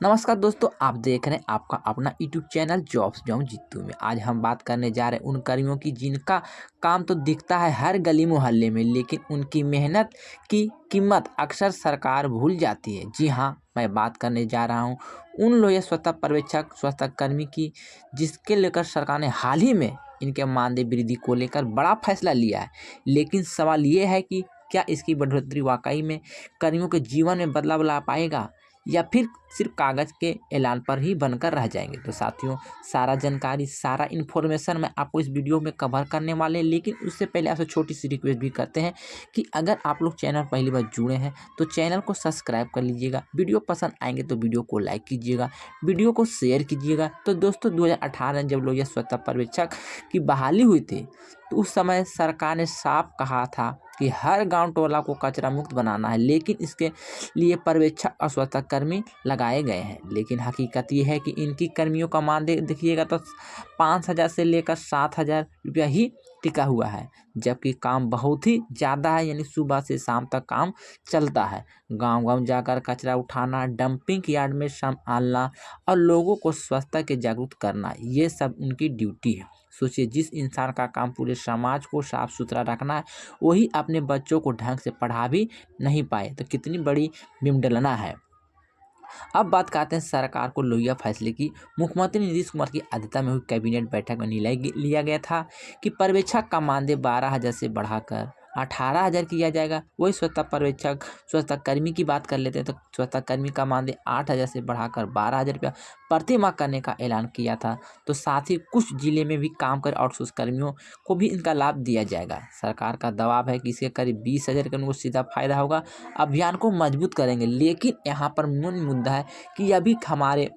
नमस्कार दोस्तों, आप देख रहे हैं आपका अपना यूट्यूब चैनल जॉब्स जाऊं जीतू में। आज हम बात करने जा रहे हैं उन कर्मियों की जिनका काम तो दिखता है हर गली मोहल्ले में, लेकिन उनकी मेहनत की कीमत अक्सर सरकार भूल जाती है। जी हाँ, मैं बात करने जा रहा हूं उन लोग स्वच्छता पर्यवेक्षक स्वच्छता कर्मी की, जिसके लेकर सरकार ने हाल ही में इनके मानदेय वृद्धि को लेकर बड़ा फैसला लिया है। लेकिन सवाल ये है कि क्या इसकी बढ़ोतरी वाकई में कर्मियों के जीवन में बदलाव ला पाएगा या फिर सिर्फ कागज़ के ऐलान पर ही बनकर रह जाएंगे। तो साथियों, सारा जानकारी, सारा इन्फॉर्मेशन मैं आपको इस वीडियो में कवर करने वाले हैं। लेकिन उससे पहले आपसे छोटी सी रिक्वेस्ट भी करते हैं कि अगर आप लोग चैनल पहली बार जुड़े हैं तो चैनल को सब्सक्राइब कर लीजिएगा। वीडियो पसंद आएंगे तो वीडियो को लाइक कीजिएगा, वीडियो को शेयर कीजिएगा। तो दोस्तों, 2018 जब लोग ये स्वच्छता पर्यवेक्षक की बहाली हुई थी तो उस समय सरकार ने साफ कहा था कि हर गांव टोला को कचरा मुक्त बनाना है, लेकिन इसके लिए पर्यवेक्षक और स्वच्छता कर्मी लगाए गए हैं। लेकिन हकीकत ये है कि इनकी कर्मियों का मानदेय देखिएगा तो 5,000 से लेकर 7,000 रुपया ही टिका हुआ है, जबकि काम बहुत ही ज़्यादा है। यानी सुबह से शाम तक काम चलता है। गांव-गांव जाकर कचरा उठाना, डंपिंग यार्ड में संभालना और लोगों को स्वच्छता के जागरूक करना, ये सब उनकी ड्यूटी है। सोचिए, जिस इंसान का काम पूरे समाज को साफ सुथरा रखना है, वही अपने बच्चों को ढंग से पढ़ा भी नहीं पाए, तो कितनी बड़ी विडंबना है। अब बात करते हैं सरकार को लोहिया फैसले की। मुख्यमंत्री नीतीश कुमार की अध्यक्षता में हुई कैबिनेट बैठक में निर्णय लिया गया था कि पर्यवेक्षक का मानदेय 12,000 से बढ़ाकर 18,000 किया जाएगा। वही स्वच्छता पर्यवेक्षक स्वच्छता कर्मी की बात कर लेते हैं तो स्वच्छता कर्मी का मानदेय 8,000 से बढ़ाकर 12,000 रुपया प्रति माह करने का ऐलान किया था। तो साथ ही कुछ जिले में भी काम कर आउटसोर्स कर्मियों को भी इनका लाभ दिया जाएगा। सरकार का दबाव है कि इसके करीब 20,000 कर्मियों को सीधा फायदा होगा। अभियान को मजबूत करेंगे। लेकिन यहाँ पर मूल मुद्दा है कि अभी हमारे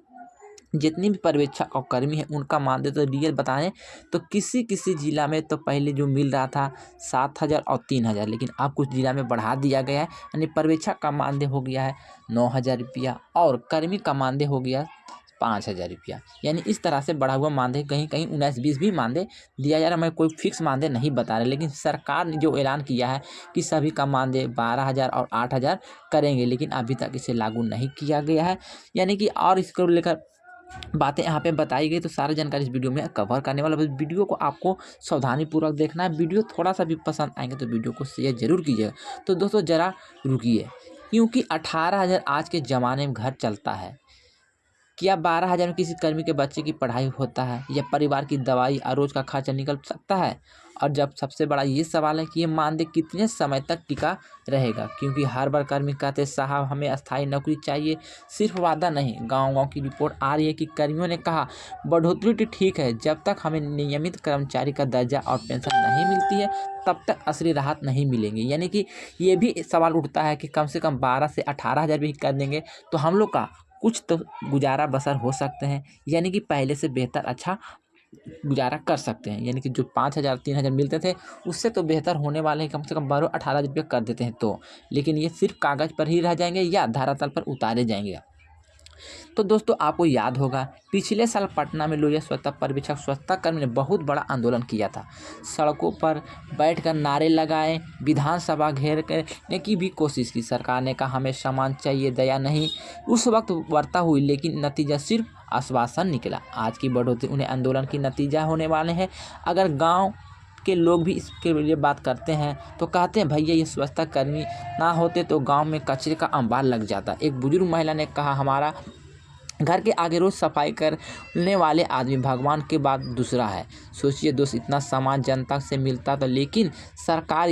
जितनी भी पर्यवेक्षक और कर्मी हैं उनका मानदेय तो रियल बताएं तो किसी किसी जिला में तो पहले जो मिल रहा था 7,000 और 3,000, लेकिन अब कुछ जिला में बढ़ा दिया गया है। यानी पर्यवेक्षक का मानदेय हो गया है 9,000 रुपया और कर्मी का मानदेय हो गया 5,000 रुपया। यानी इस तरह से बढ़ा हुआ मानदेय, कहीं कहीं 19-20 भी मानदेय दिया जा रहा है। मैं कोई फिक्स मानदेय नहीं बता रहा, लेकिन सरकार ने जो ऐलान किया है कि सभी का मानदेय 12,000 और 8,000 करेंगे, लेकिन अभी तक इसे लागू नहीं किया गया है। यानी कि और इसको लेकर बातें यहाँ पे बताई गई, तो सारी जानकारी इस वीडियो में कवर करने वाला। बस वीडियो को आपको सावधानीपूर्वक देखना है। वीडियो थोड़ा सा भी पसंद आएंगे तो वीडियो को शेयर जरूर कीजिएगा। तो दोस्तों, ज़रा रुकिए, क्योंकि 18,000 आज के ज़माने में घर चलता है। क्या 12,000 में किसी कर्मी के बच्चे की पढ़ाई होता है या परिवार की दवाई और रोज का खर्चा निकल सकता है? और जब सबसे बड़ा ये सवाल है कि ये मानदेय कितने समय तक टिका रहेगा, क्योंकि हर बार कर्मी कहते हैं साहब हमें अस्थायी नौकरी चाहिए। सिर्फ वादा नहीं, गांव-गांव की रिपोर्ट आ रही है कि कर्मियों ने कहा बढ़ोतरी तो ठीक है, जब तक हमें नियमित कर्मचारी का दर्जा और पेंशन नहीं मिलती है तब तक असली राहत नहीं मिलेंगी। यानी कि ये भी सवाल उठता है कि कम से कम 12 से 18,000 भी कर देंगे तो हम लोग का कुछ तो गुजारा बसर हो सकते हैं। यानी कि पहले से बेहतर अच्छा गुजारा कर सकते हैं। यानी कि जो 5,000 3,000 मिलते थे उससे तो बेहतर होने वाले हैं। कम से कम 12-18,000 रुपये कर देते हैं तो, लेकिन ये सिर्फ कागज़ पर ही रह जाएंगे या धरातल पर उतारे जाएंगे। तो दोस्तों, आपको याद होगा पिछले साल पटना में लोहिया स्वच्छता पर्यवेक्षक स्वच्छता कर्मी ने बहुत बड़ा आंदोलन किया था। सड़कों पर बैठकर नारे लगाए, विधानसभा घेर करने की भी कोशिश की। सरकार ने कहा हमें सम्मान चाहिए, दया नहीं। उस वक्त वार्ता हुई, लेकिन नतीजा सिर्फ आश्वासन निकला। आज की बढ़ोतरी उन्हें आंदोलन की नतीजा होने वाले हैं। अगर गाँव के लोग भी इसके लिए बात करते हैं तो कहते हैं भैया ये स्वच्छता कर्मी ना होते तो गांव में कचरे का अंबार लग जाता। एक बुजुर्ग महिला ने कहा हमारा घर के आगे रोज सफाई करने वाले आदमी भगवान के बाद दूसरा है। सोचिए दोस्त, इतना सामान जनता से मिलता था, लेकिन सरकार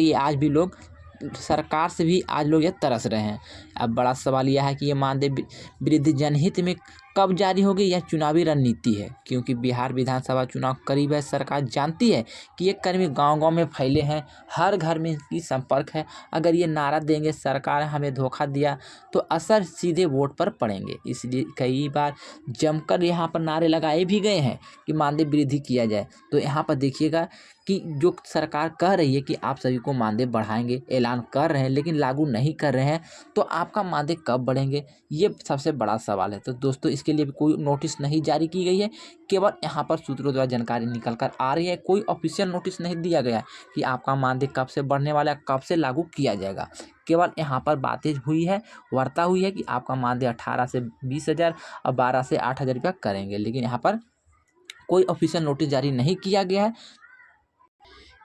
से भी आज लोग ये तरस रहे हैं। अब बड़ा सवाल यह है कि ये मानदेय वृद्धि जनहित में कब जारी होगी, यह चुनावी रणनीति है, क्योंकि बिहार विधानसभा चुनाव करीब है। सरकार जानती है कि ये कर्मी गांव-गांव में फैले हैं, हर घर में इनकी संपर्क है। अगर ये नारा देंगे सरकार हमें धोखा दिया तो असर सीधे वोट पर पड़ेंगे। इसलिए कई बार जमकर यहाँ पर नारे लगाए भी गए हैं कि मानदेय वृद्धि किया जाए। तो यहाँ पर देखिएगा कि जो सरकार कह रही है कि आप सभी को मानदेय बढ़ाएंगे, ऐलान कर रहे हैं लेकिन लागू नहीं कर रहे हैं, तो आपका मानदेय कब बढ़ेंगे, ये सबसे बड़ा सवाल है। तो दोस्तों इसके लिए भी कोई नोटिस नहीं जारी की गई है, केवल यहाँ पर सूत्रों द्वारा जानकारी निकल कर आ रही है। कोई ऑफिशियल नोटिस नहीं दिया गया है कि आपका मानदेय कब से बढ़ने वाला है, कब से लागू किया जाएगा। केवल यहाँ पर बातें हुई है, वार्ता हुई है कि आपका मानदेय 18 से 20,000 और 12 से 8,000 रुपया करेंगे, लेकिन यहाँ पर कोई ऑफिशियल नोटिस जारी नहीं किया गया है।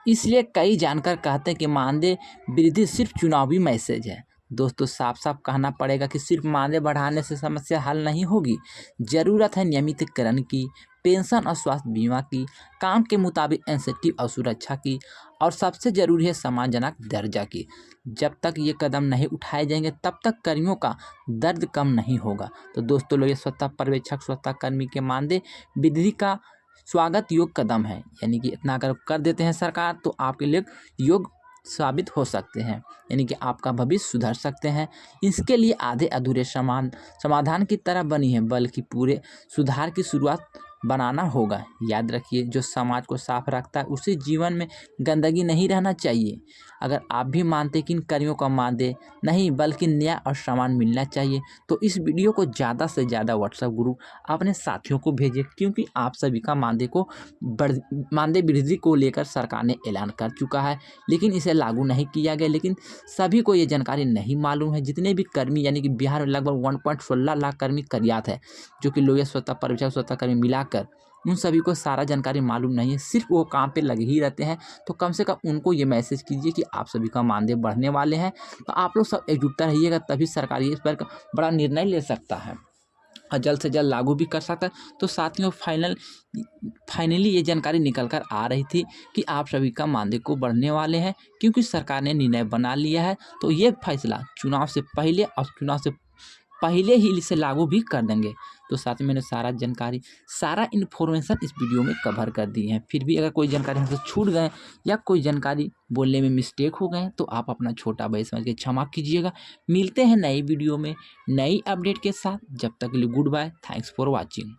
इसलिए कई जानकार कहते हैं कि मानदेय वृद्धि सिर्फ चुनावी मैसेज है। दोस्तों साफ साफ कहना पड़ेगा कि सिर्फ मानदेय बढ़ाने से समस्या हल नहीं होगी। ज़रूरत है नियमितीकरण की, पेंशन और स्वास्थ्य बीमा की, काम के मुताबिक इंसेंटिव और सुरक्षा की, और सबसे ज़रूरी है सम्मानजनक दर्जा की। जब तक ये कदम नहीं उठाए जाएंगे तब तक कर्मियों का दर्द कम नहीं होगा। तो दोस्तों लोग, ये स्वच्छता पर्यवेक्षक, स्वच्छता कर्मी के मानदेय वृद्धि का स्वागत योग्य कदम है। यानी कि इतना अगर कर देते हैं सरकार तो आपके लिए योग्य साबित हो सकते हैं, यानी कि आपका भविष्य सुधर सकते हैं। इसके लिए आधे अधूरे समाधान की तरह बनी है, बल्कि पूरे सुधार की शुरुआत बनाना होगा। याद रखिए, जो समाज को साफ रखता है उसी जीवन में गंदगी नहीं रहना चाहिए। अगर आप भी मानते कि इन कर्मियों का मानदेय नहीं बल्कि न्याय और सम्मान मिलना चाहिए, तो इस वीडियो को ज़्यादा से ज़्यादा व्हाट्सएप ग्रुप अपने साथियों को भेजें, क्योंकि आप सभी का मानदेय वृद्धि को लेकर सरकार ने ऐलान कर चुका है, लेकिन इसे लागू नहीं किया गया। लेकिन सभी को ये जानकारी नहीं मालूम है। जितने भी कर्मी, यानी कि बिहार में लगभग 1.16 लाख कर्मी कार्यरत है, जो कि लोहिया स्वच्छता पर्यवेक्षक, स्वच्छता कर्मी मिलाकर, उन सभी को सारा जानकारी मालूम नहीं है। सिर्फ वो काम पे लगे ही रहते हैं। तो कम से कम उनको ये मैसेज कीजिए कि आप सभी का मानदेय बढ़ने वाले हैं। तो आप लोग सब एकजुटता रहिएगा, तभी सरकार इस पर बड़ा निर्णय ले सकता है और जल्द से जल्द लागू भी कर सकता है। तो साथियों, फाइनली ये जानकारी निकल कर आ रही थी कि आप सभी का मानदेय को बढ़ने वाले हैं, क्योंकि सरकार ने निर्णय बना लिया है। तो ये फैसला चुनाव से पहले और चुनाव से पहले ही इसे लागू भी कर देंगे। तो साथ में मैंने सारा जानकारी, सारा इन्फॉर्मेशन इस वीडियो में कवर कर दी है। फिर भी अगर कोई जानकारी हमसे छूट गए या कोई जानकारी बोलने में मिस्टेक हो गए तो आप अपना छोटा भाई समझ के क्षमा कीजिएगा। मिलते हैं नई वीडियो में नई अपडेट के साथ। जब तक के लिए goodbye, thanks for watching.